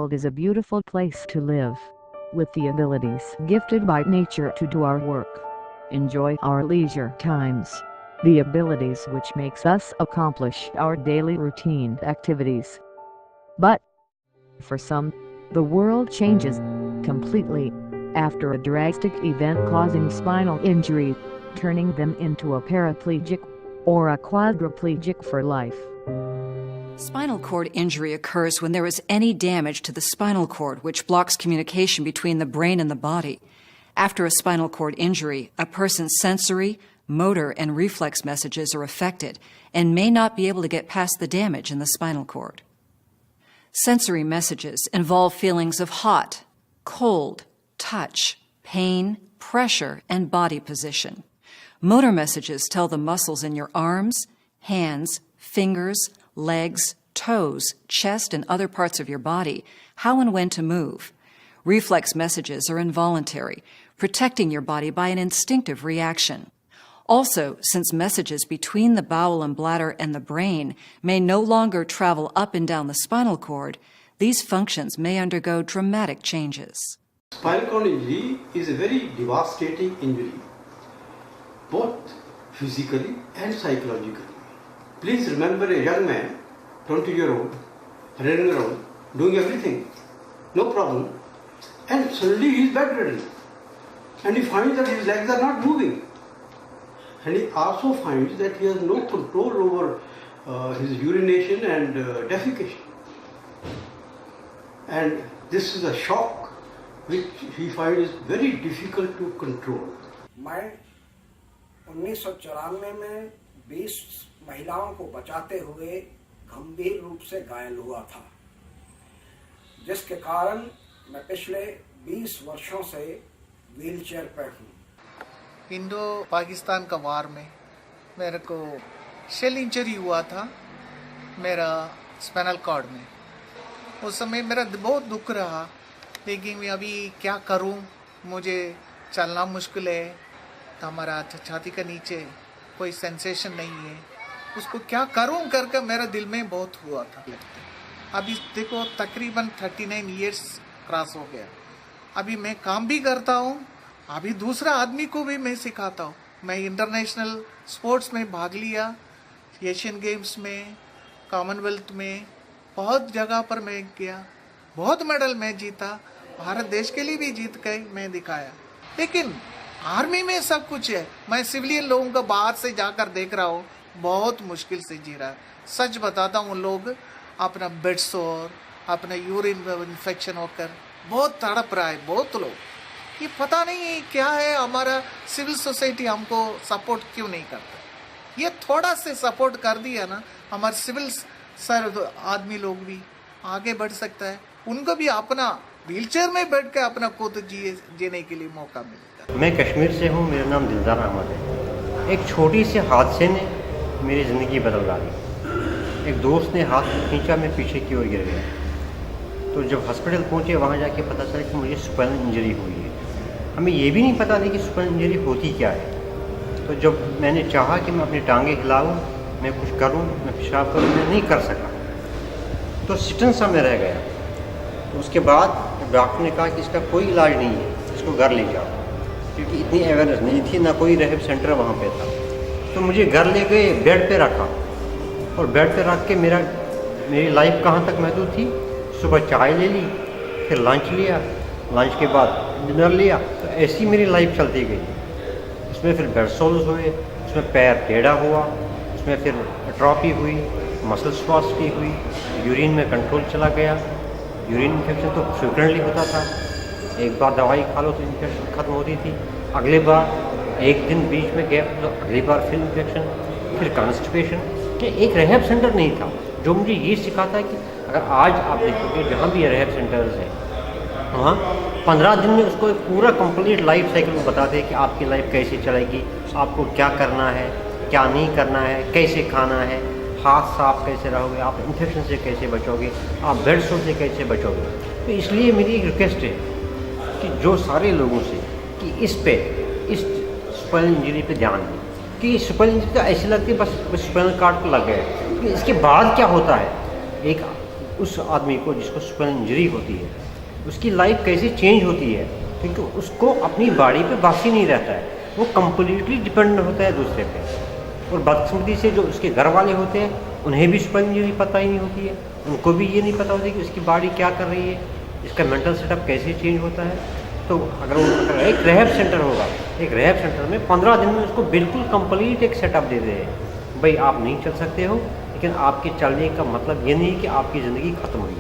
world is a beautiful place to live, with the abilities gifted by nature to do our work, enjoy our leisure times, the abilities which makes us accomplish our daily routine activities. But for some, the world changes completely after a drastic event causing spinal injury, turning them into a paraplegic or a quadriplegic for life. Spinal cord injury occurs when there is any damage to the spinal cord, which blocks communication between the brain and the body. After a spinal cord injury, a person's sensory, motor, and reflex messages are affected and may not be able to get past the damage in the spinal cord. Sensory messages involve feelings of hot, cold, touch, pain, pressure, and body position. Motor messages tell the muscles in your arms, hands, fingers, legs, toes, chest, and other parts of your body how and when to move. Reflex messages are involuntary, protecting your body by an instinctive reaction. Also, since messages between the bowel and bladder and the brain may no longer travel up and down the spinal cord, these functions may undergo dramatic changes. Spinal cord injury is a very devastating injury, both physically and psychologically. Please remember a young man, 20-year-old, running around, doing everything, no problem, and suddenly he is bedridden. And he finds that his legs are not moving. And he also finds that he has no control over his urination and defecation. And this is a shock which he finds very difficult to control. मैं 1994 में 20 महिलाओं को बचाते हुए गंभीर रूप से घायल हुआ था, जिसके कारण मैं पिछले 20 वर्षों से व्हीलचेयर पर हूँ। इंडो पाकिस्तान का वार में मेरे को शेल इंजरी हुआ था मेरा स्पाइनल कॉर्ड में। उस समय मेरा बहुत दुख रहा, लेकिन मैं अभी क्या करूं, मुझे चलना मुश्किल है, तो हमारा छाती के नीचे कोई सेंसेशन नहीं है, उसको क्या करूं करके मेरे दिल में बहुत हुआ था। अभी देखो तकरीबन 39 इयर्स क्रॉस हो गया। अभी मैं काम भी करता हूं, अभी दूसरा आदमी को भी मैं सिखाता हूं। मैं इंटरनेशनल स्पोर्ट्स में भाग लिया, एशियन गेम्स में, कॉमनवेल्थ में, बहुत जगह पर मैं गया, बहुत मेडल मैं जीता, भारत देश के लिए भी जीत के मैं दिखाया। लेकिन आर्मी में सब कुछ है, मैं सिविलियन लोगों को बाहर से जाकर देख रहा हूँ, बहुत मुश्किल से जी रहा है। सच बताता हूँ, लोग अपना बेड सोर, अपना यूरिन इन्फेक्शन होकर बहुत तड़प रहा है, बहुत लोग। ये पता नहीं क्या है, हमारा सिविल सोसाइटी हमको सपोर्ट क्यों नहीं करता। ये थोड़ा से सपोर्ट कर दिया ना, हमारे सिविल सर आदमी लोग भी आगे बढ़ सकता है, उनको भी अपना व्हीलचेयर में बैठ के अपना खुद जीने के लिए मौका मिलता है। मैं कश्मीर से हूँ, मेरा नाम दिलदार अहमद है। एक छोटी से हादसे ने मेरी ज़िंदगी बदल डाली। एक दोस्त ने हाथ खींचा, मैं पीछे की ओर गिर गया। तो जब हॉस्पिटल पहुँचे, वहाँ जाके पता चला कि मुझे स्पाइनल इंजरी हुई है। हमें ये भी नहीं पता थी कि स्पाइनल इंजरी होती क्या है। तो जब मैंने चाहा कि मैं अपनी टांगें हिलाऊँ, मैं कुछ करूँ, मैं पेशाब करूँ, मैं नहीं कर सका, तो सिटन सा में रह गया। तो उसके बाद डॉक्टर ने कहा कि इसका कोई इलाज नहीं है, इसको घर ले जाओ, क्योंकि इतनी अवेयरनेस नहीं थी, ना कोई रेहब सेंटर वहाँ पे था। तो मुझे घर ले गए, बेड पे रखा, और बेड पे रख के मेरी लाइफ कहाँ तक महदूद थी। सुबह चाय ले ली, फिर लंच लिया, लंच के बाद डिनर लिया, तो ऐसी मेरी लाइफ चलती गई। उसमें फिर बेड सोल्स हुए, उसमें पैर टेढ़ा हुआ, उसमें फिर एट्रोफी हुई, मसल स्पास्टी हुई, यूरिन में कंट्रोल चला गया। यूरिन इन्फेक्शन तो फ्रिक्वेंटली होता था, एक बार दवाई खा लो तो इन्फेक्शन ख़त्म होती थी, अगले बार एक दिन बीच में गैप तो अगली बार फिर इन्फेक्शन, फिर कॉन्स्टिपेशन। कि एक रेहब सेंटर नहीं था जो मुझे ये सिखाता है कि अगर आज आप देखोगे जहाँ भी रेहब सेंटर्स हैं, वहाँ 15 दिन में उसको एक पूरा कंप्लीट लाइफ साइकिल बताते हैं कि आपकी लाइफ कैसे चलेगी, आपको क्या करना है, क्या नहीं करना है, कैसे खाना है, हाथ साफ कैसे रहोगे, आप इन्फेक्शन से कैसे बचोगे, आप बेड सोर से कैसे बचोगे। तो इसलिए मेरी एक रिक्वेस्ट है कि जो सारे लोगों से कि इस स्पाइनल इंजरी पे ध्यान दें, कि स्पाइनल इंजरी तो ऐसी लगती है बस स्पाइनल कार्ड पर लग गया है, इसके बाद क्या होता है। एक उस आदमी को जिसको स्पाइनल इंजरी होती है उसकी लाइफ कैसे चेंज होती है, क्योंकि उसको अपनी बॉडी पे बासी नहीं रहता है, वो कम्प्लीटली डिपेंडेंट होता है दूसरे पे। और बदकिस्मती से जो उसके घर वाले होते हैं उन्हें भी स्पाइनल इंजरी पता ही नहीं होती है, उनको भी ये नहीं पता होता कि उसकी बॉडी क्या कर रही है, इसका मेंटल सेटअप कैसे चेंज होता है। तो अगर एक रेहैब सेंटर होगा, एक रेहैब सेंटर में 15 दिन में उसको बिल्कुल कंप्लीट एक सेटअप दे दे, भाई आप नहीं चल सकते हो, लेकिन आपके चलने का मतलब ये नहीं कि आपकी ज़िंदगी ख़त्म हुई,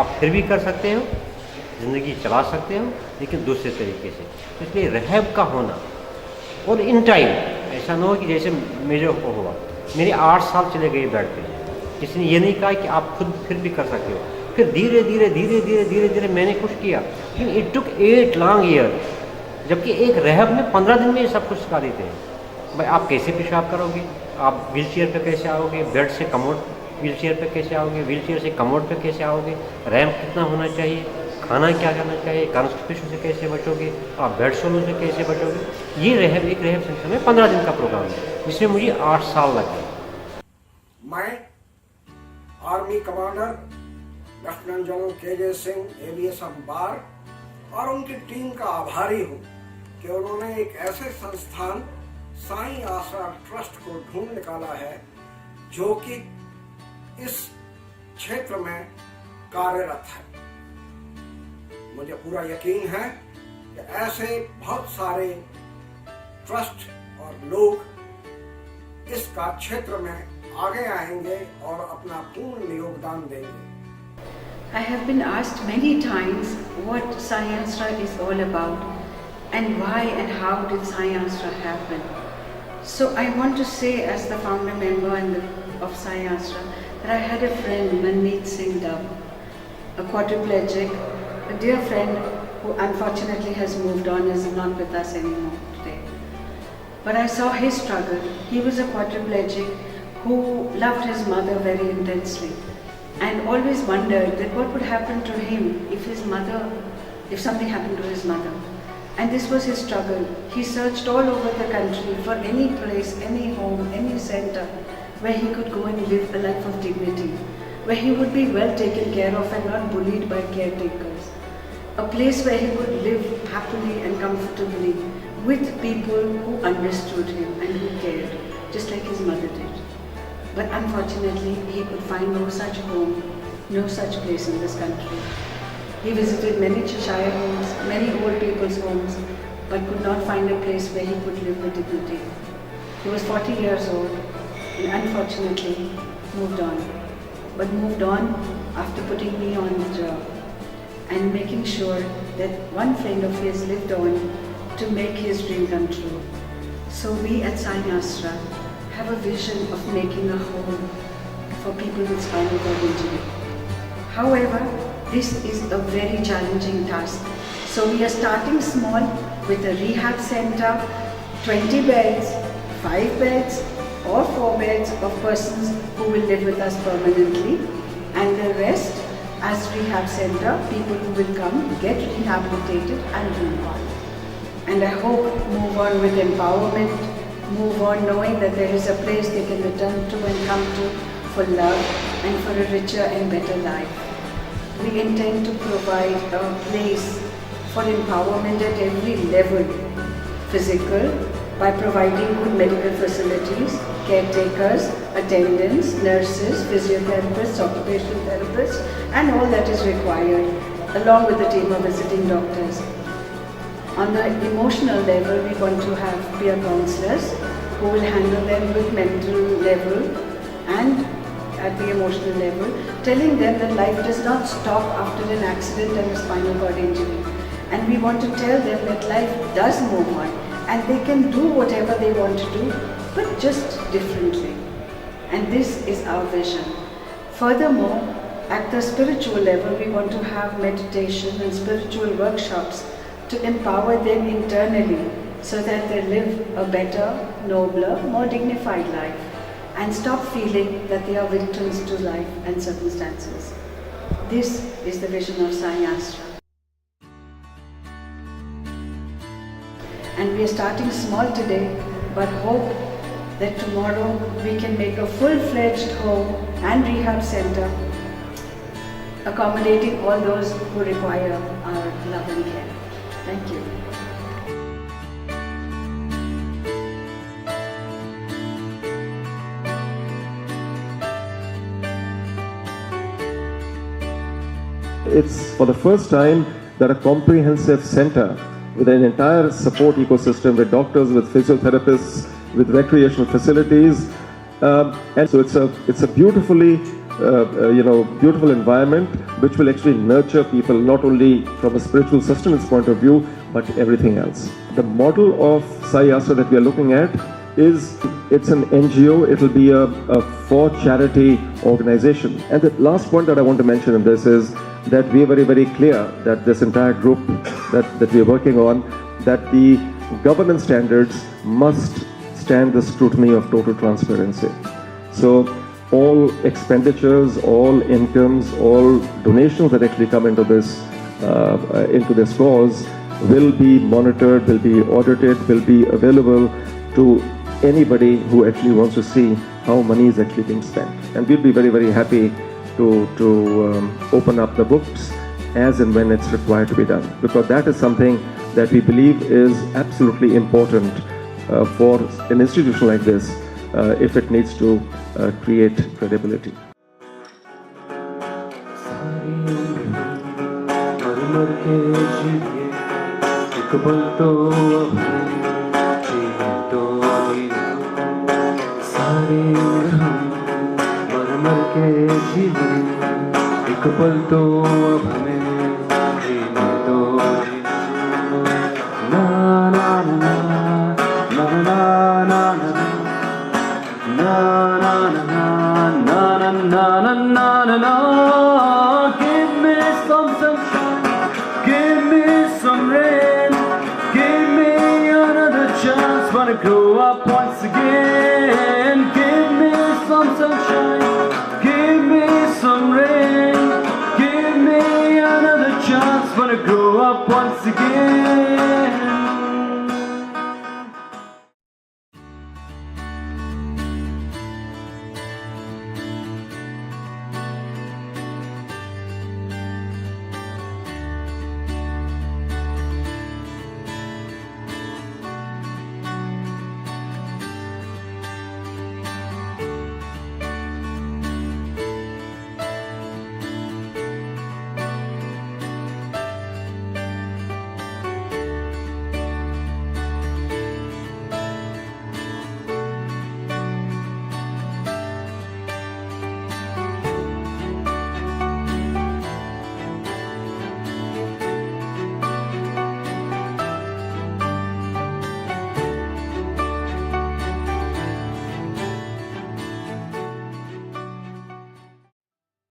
आप फिर भी कर सकते हो, ज़िंदगी चला सकते हो, लेकिन दूसरे तरीके से। इसलिए रेहैब का होना, और इन टाइम ऐसा ना हो कि जैसे मेरे को हुआ, मेरे 8 साल चले गए बेड पे, किसी ने ये नहीं कहा कि आप खुद फिर भी कर सकते हो। फिर धीरे धीरे मैंने कुछ किया, लेकिन इट टुक 8 लॉन्ग ईयर, जबकि एक रेहब में 15 दिन में ये सब कुछ सिखा देते हैं। भाई आप कैसे पेशाब करोगे, आप व्हील चेयर पर कैसे आओगे, बेड से कमोड व्हील चेयर पर कैसे आओगे, व्हील चेयर से कमोड पर कैसे आओगे, रैम्प कितना होना चाहिए, खाना क्या करना चाहिए, कॉन्स्टिपेशन से कैसे बचोगे, आप बेड सोलो से कैसे बचोगे। ये एक रेहब सेंटर में 15 दिन का प्रोग्राम है, जिसमें मुझे 8 साल लग गए। मैं आर्मी कमांडर लेफ्टिनेंट जनरल के सिंह एविएशन बार और उनकी टीम का आभारी हूँ कि उन्होंने एक ऐसे संस्थान साई आसरा ट्रस्ट को ढूंढ निकाला है जो कि इस क्षेत्र में कार्यरत है। मुझे पूरा यकीन है कि ऐसे बहुत सारे ट्रस्ट और लोग इस क्षेत्र में आगे आएंगे और अपना पूर्ण योगदान देंगे। I have been asked many times what SAI AASRA is all about and why and how did SAI AASRA happen. So I want to say, as the founder member of SAI AASRA, that I had a friend, Manmeet Singh Dub, a quadriplegic, a dear friend who unfortunately has moved on, is not with us anymore today. But I saw his struggle. He was a quadriplegic who loved his mother very intensely, and always wondered that what would happen to him if something happened to his mother. And this was his struggle. He searched all over the country for any place, any home, any center where he could go and live a life of dignity, where he would be well taken care of and not bullied by caretakers. A place where he would live happily and comfortably with people who understood him and who cared, just like his mother did. But unfortunately, he could find no such home, no such place in this country. He visited many Cheshire homes, many old people's homes, but could not find a place where he could live with dignity. He was 40 years old and unfortunately moved on. But moved on after putting me on the job and making sure that one friend of his lived on to make his dream come true. So we at SAI AASRA have a vision of making a home for people with spinal cord injury. However, this is a very challenging task. So we are starting small with a rehab center, 20 beds, 5 beds or 4 beds of persons who will live with us permanently, and the rest as rehab center, people who will come, get rehabilitated and move on. And I hope move on with empowerment, move on knowing that there is a place they can return to and come to for love and for a richer and better life. We intend to provide a place for empowerment at every level, physical, by providing good medical facilities, caretakers, attendants, nurses, physiotherapists, occupational therapists, and all that is required, along with a team of visiting doctors. On the emotional level, we want to have peer counselors who will handle them with mental level and at the emotional level, telling them that life does not stop after an accident and a spinal cord injury. And we want to tell them that life does move on and they can do whatever they want to do, but just differently. And this is our vision. Furthermore, at the spiritual level, we want to have meditation and spiritual workshops to empower them internally so that they live a better, nobler, more dignified life and stop feeling that they are victims to life and circumstances. This is the vision of SAI AASRA. And we are starting small today, but hope that tomorrow we can make a full-fledged home and rehab center accommodating all those who require our love and care. Thank you. It's for the first time that a comprehensive center with an entire support ecosystem with doctors, with physiotherapists, with recreational facilities, and so it's a beautifully beautiful environment which will actually nurture people not only from a spiritual sustenance point of view but everything else. The model of SAI AASRA that we are looking at it's an NGO. It will be a for charity organization. And the last point that I want to mention in this is that we are very, very clear that this entire group that we are working on, that the governance standards must stand the scrutiny of total transparency. So all expenditures, all incomes, all donations that actually come into this cause will be monitored, will be audited, will be available to anybody who actually wants to see how money is actually being spent. And we'll be very, very happy to open up the books as and when it's required to be done, because that is something that we believe is absolutely important for an institution like this if it needs to create credibility. एक पल तो अब हमें जीने दो, ना ना ना ना ना ना ना ना ना ना ना ना. Give me some sunshine, give me some rain, give me another chance, wanna grow up once again. Give me some sunshine, give me some rain, give me another chance, wanna grow up once again.